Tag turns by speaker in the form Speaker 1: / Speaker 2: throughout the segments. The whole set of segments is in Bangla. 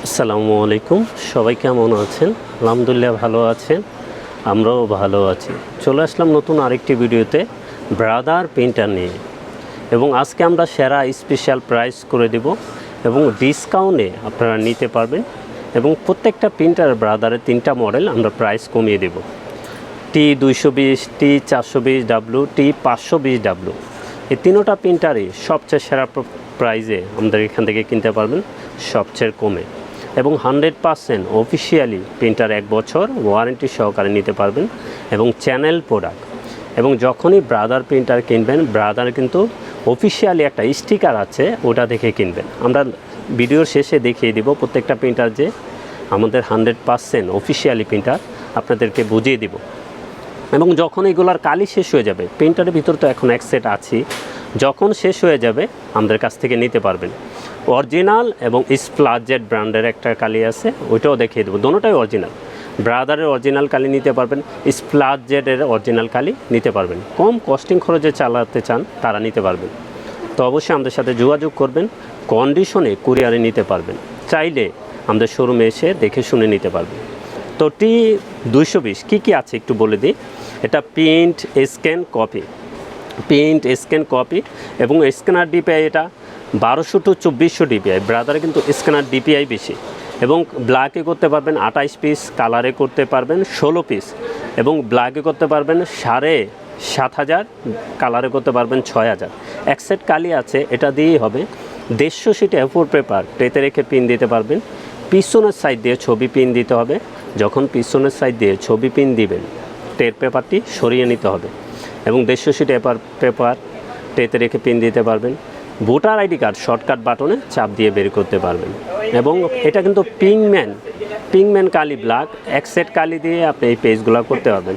Speaker 1: আসসালামু আলাইকুম। সবাই কেমন আছেন? আলহামদুলিল্লাহ ভালো আছেন, আমরাও ভালো আছি। চলে আসলাম নতুন আরেকটি ভিডিওতে ব্রাদার প্রিন্টার নিয়ে, এবং আজকে আমরা সেরা স্পেশাল প্রাইস করে দেব এবং ডিসকাউন্টে আপনারা নিতে পারবেন। এবং প্রত্যেকটা প্রিন্টার ব্রাদারের 3টা মডেল আমরা প্রাইস কমিয়ে দেব। T220, T420W, T520W, এই 3টা প্রিন্টারই সবচেয়ে সেরা প্রাইসে আমাদের এখান থেকে কিনতে পারবেন, সবচেয়ে কমে। এবং 100% অফিসিয়ালি প্রিন্টার 1 বছর ওয়ারেন্টি সহকারে নিতে পারবেন এবং চ্যানেল প্রোডাক্ট। এবং যখনই ব্রাদার প্রিন্টার কিনবেন, ব্রাদার কিন্তু অফিসিয়ালি একটা স্টিকার আছে, ওটা দেখে কিনবেন। আমরা ভিডিওর শেষে দেখিয়ে দিব প্রত্যেকটা প্রিন্টার যে আমাদের 100% অফিসিয়ালি প্রিন্টার আপনাদেরকে বুঝিয়ে দিব। এবং যখন এগুলার কালি শেষ হয়ে যাবে, প্রিন্টারের ভিতর তো এখন এক সেট আছে, যখন শেষ হয়ে যাবে আমাদের কাছ থেকে নিতে পারবেন। অরিজিনাল এবং স্প্লাজেট ব্র্যান্ডের একটা কালি আছে, ওইটাও দেখিয়ে দেবো। দোনোটাই অরিজিনাল। ব্রাদারের অরিজিনাল কালি নিতে পারবেন, স্প্লাজেটের অরিজিনাল কালি নিতে পারবেন। কম কস্টিং খরচে চালাতে চান তারা নিতে পারবেন। তো অবশ্যই আমাদের সাথে যোগাযোগ করবেন, কন্ডিশনে কুরিয়ারে নিতে পারবেন। চাইলে আমাদের শোরুমে এসে দেখে শুনে নিতে পারবেন। তো T220 কী আছে একটু বলে দিই। এটা print, scan, copy. Print, scan, copy এবং স্ক্যানার ডিপিআই এটা 1200 to 2400 ডিপিআই। ব্রাদারে কিন্তু স্ক্যানার ডিপিআই বেশি। এবং ব্ল্যাকে করতে পারবেন 28 পিস, কালারে করতে পারবেন 16 পিস, এবং ব্ল্যাকে করতে পারবেন 7500, কালারে করতে পারবেন 6000। এক সেট কালি আছে, এটা দিয়েই হবে। 150 শিট A4 পেপার ট্রেতে রেখে পিন দিতে পারবেন। পিছনের সাইড দিয়ে ছবি পিন দিতে হবে। যখন পিছনের সাইড দিয়ে ছবি পিন দিবেন, ট্রের পেপারটি সরিয়ে নিতে হবে। এবং 150 শিট পেপার ট্রেতে রেখে পিন দিতে পারবেন। ভোটার আইডি কার্ড শর্টকাট বাটনে চাপ দিয়ে বের করতে পারবেন। এবং এটা কিন্তু পিংম্যান কালি ব্ল্যাক, এক সেট কালি দিয়ে আপনি এই পেজগুলো করতে পারবেন।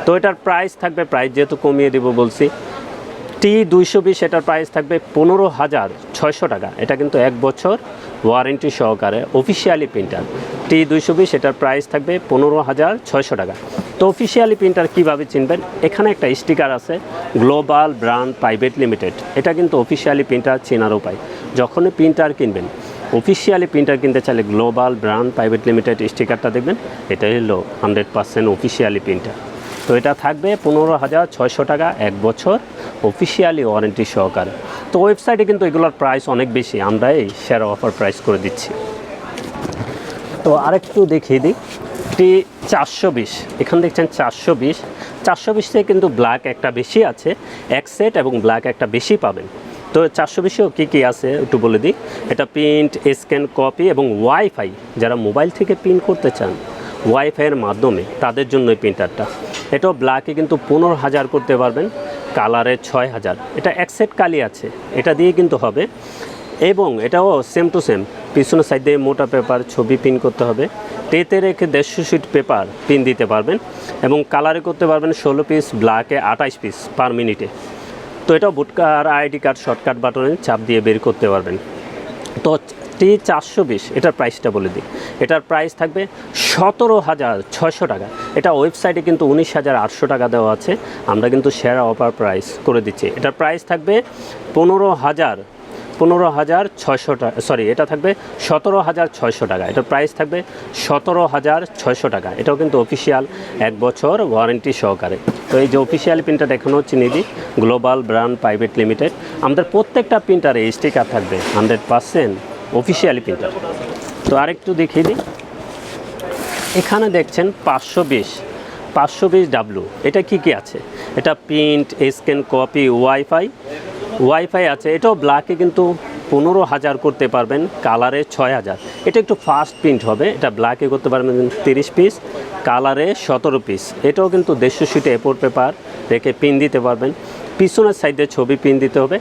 Speaker 1: তো এটার প্রাইস থাকবে, প্রাইস যেহেতু কমিয়ে দেবো বলছি, T220 এটার প্রাইস থাকবে 15,600 টাকা। এটা কিন্তু 1 বছর ওয়ারেন্টি সহকারে অফিসিয়ালি প্রিন্টার। T220 এটার প্রাইস থাকবে 15,600 টাকা। তো অফিসিয়ালি প্রিন্টার কীভাবে চিনবেন? এখানে একটা স্টিকার আছে, গ্লোবাল ব্র্যান্ড প্রাইভেট লিমিটেড। এটা কিন্তু অফিসিয়ালি প্রিন্টার চেনার উপায়। যখনই প্রিন্টার কিনবেন, অফিসিয়ালি প্রিন্টার কিনতে চাইলে গ্লোবাল ব্র্যান্ড প্রাইভেট লিমিটেড স্টিকারটা দেখবেন, এটাই হলো 100% অফিসিয়ালি প্রিন্টার। তো এটা থাকবে 15,600 টাকা, 1 বছর অফিসিয়ালি ওয়ারেন্টি সহকারে। তো ওয়েবসাইটে কিন্তু এগুলোর প্রাইস অনেক বেশি, আমরা এই সেরা অফার প্রাইস করে দিচ্ছি। তো আরেকটু দেখিয়ে দিই, T420, এখানে দেখছেন 420 থেকে কিন্তু ব্ল্যাক একটা বেশি আছে, এক সেট, এবং ব্ল্যাক একটা বেশি পাবেন। তো 420-এও কী আছে একটু বলে দিই। এটা প্রিন্ট, স্ক্যান, কপি এবং ওয়াইফাই। যারা মোবাইল থেকে প্রিন্ট করতে চান ওয়াইফাইয়ের মাধ্যমে, তাদের জন্য এই প্রিন্টারটা। এটাও ব্ল্যাকে কিন্তু 15,000 করতে পারবেন, কালারে 6000। এটা এক সেট কালি আছে, এটা দিয়ে কিন্তু হবে। এবং এটাও সেম টু সেম, পিছনের সাইড দিয়ে মোটা পেপার ছবি পিন করতে হবে। ট্রেতে রেখে 150 শিট পেপার পিন দিতে পারবেন, এবং কালারে করতে পারবেন 16 পিস, ব্ল্যাকে 28 পিস পার মিনিটে। তো এটাও ভোটার আইডি কার্ড শর্টকাট বাটনে চাপ দিয়ে বের করতে পারবেন। তো T420 এটার প্রাইসটা বলে দিই। এটার প্রাইস থাকবে 17,600 টাকা। এটা ওয়েবসাইটে কিন্তু 19,800 টাকা দেওয়া আছে, আমরা কিন্তু সেরা অফার প্রাইস করে দিচ্ছি। এটার প্রাইস থাকবে 15,600 টাকা, সরি, এটা থাকবে 17,600 টাকা। এটার প্রাইস থাকবে 17,600 টাকা। এটাও কিন্তু অফিসিয়াল 1 বছর ওয়ারেন্টি সহকারে। তো এই যে অফিসিয়াল প্রিন্টার এখনও চিনিয়ে দিই, গ্লোবাল ব্র্যান্ড প্রাইভেট লিমিটেড। আমাদের প্রত্যেকটা প্রিন্টারে স্টিকার থাকবে, 100% অফিসিয়ালি প্রিন্টার। তো আরেকটু দেখিয়ে দিই, এখানে দেখছেন 520W। এটা কি আছে? এটা প্রিন্ট, স্ক্যান, কপি, ওয়াইফাই আছে। এটাও ব্ল্যাকে কিন্তু 15,000 করতে পারবেন, কালারে 6000। এটা একটু ফাস্ট প্রিন্ট হবে। এটা ব্ল্যাকে করতে পারবেন 30 পিস, কালারে 17 পিস। এটাও কিন্তু 150 শিটে A4 পেপার রেখে পিন দিতে পারবেন। পিছনের সাইডে ছবি পিন দিতে হবে।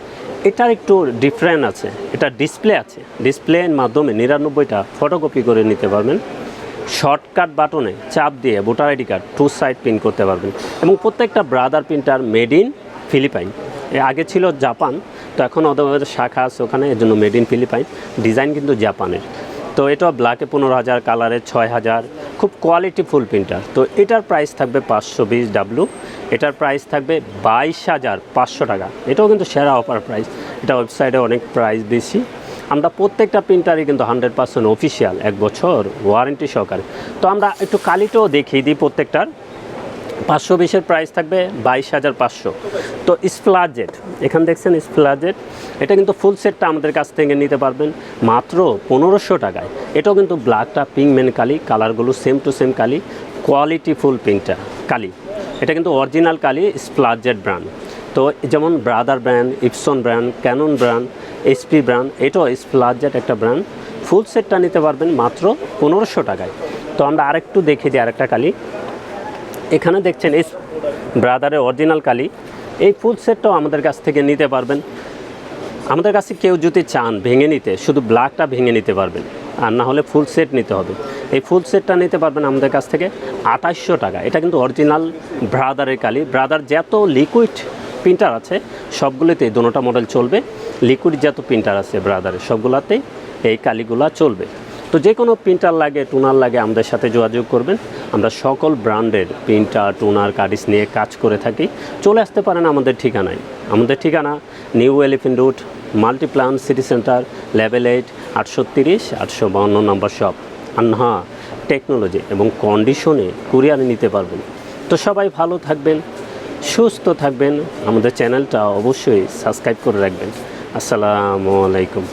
Speaker 1: এটার একটু ডিফারেন্ট আছে, এটা ডিসপ্লে আছে, ডিসপ্লের মাধ্যমে 99টা ফটোকপি করে নিতে পারবেন। শর্টকাট বাটনে চাপ দিয়ে voter ID card 2 side pin করতে পারবেন। এবং প্রত্যেকটা brother printer made in Philippines. আগে ছিল জাপান, তো এখন ওদের শাখা আছে ওখানে, এর জন্য মেড ইন ফিলিপাইন। ডিজাইন কিন্তু জাপানের। তো এটা ব্ল্যাকে 15,000, কালারে 6000, খুব কোয়ালিটিফুল প্রিন্টার। তো এটার প্রাইস থাকবে 520W। এটার প্রাইস থাকবে 22,500 টাকা। এটাও কিন্তু সেরা অফার প্রাইস। এটা ওয়েবসাইটে অনেক প্রাইস বেশি, আমরা প্রত্যেকটা প্রিন্টারই কিন্তু 100% অফিসিয়াল, 1 বছর ওয়ারেন্টি সহকারে। তো আমরা একটু কালিটাও দেখিয়ে দিই প্রত্যেকটার। 520-এর প্রাইস থাকবে 22,500। তো স্প্লাজেট, এখানে দেখছেন স্প্লাজেট, এটা কিন্তু ফুল সেটটা আমাদের কাছ থেকে নিতে পারবেন মাত্র 1500 টাকায়। এটাও কিন্তু ব্ল্যাকটা পিঙ্ক মেন কালি, কালারগুলো সেম টু সেম কালি, কোয়ালিটি ফুল পিঙ্কটা কালি। এটা কিন্তু অরিজিনাল কালি, স্প্লাজেট ব্র্যান্ড। তো যেমন brother brand, Epson brand, Canon brand, HP brand, এটাও স্প্লাজেট একটা ব্র্যান্ড। ফুল সেটটা নিতে পারবেন মাত্র 1500 টাকায়। তো আমরা আরেকটু দেখে দিই আরেকটা কালি। এখানে দেখছেন এই ব্রাদারের অরিজিনাল কালি, এই ফুল সেটটাও আমাদের কাছ থেকে নিতে পারবেন। আমাদের কাছে কেউ যদি চান ভেঙে নিতে, শুধু ব্ল্যাকটা ভেঙে নিতে পারবেন, আর না হলে ফুল সেট নিতে হবে। এই ফুল সেটটা নিতে পারবেন আমাদের কাছ থেকে 2800 টাকা। এটা কিন্তু অরিজিনাল ব্রাদারের কালি। ব্রাদার যত লিকুইড প্রিন্টার আছে সবগুলোতেই দুটোটা মডেল চলবে। লিকুইড যত প্রিন্টার আছে ব্রাদারের সবগুলোতেই এই কালিগুলা চলবে। তো যে কোনো প্রিন্টার লাগে, টুনার লাগে, আমাদের সাথে যোগাযোগ করবেন। আমরা সকল ব্র্যান্ডের প্রিন্টার, টুনার, কার্ডিস নিয়ে কাজ করে থাকি। চলে আসতে পারেন আমাদের ঠিকানায়। আমাদের ঠিকানা new elephant road, Multiplan city centre, level 8, 830 852 নম্বর শপ। আর হ্যাঁ, টেকনোলজি এবং কন্ডিশনে কুরিয়ারে নিতে পারবেন। তো সবাই ভালো থাকবেন, সুস্থ থাকবেন। আমাদের চ্যানেলটা অবশ্যই সাবস্ক্রাইব করে রাখবেন। আসসালামু আলাইকুম।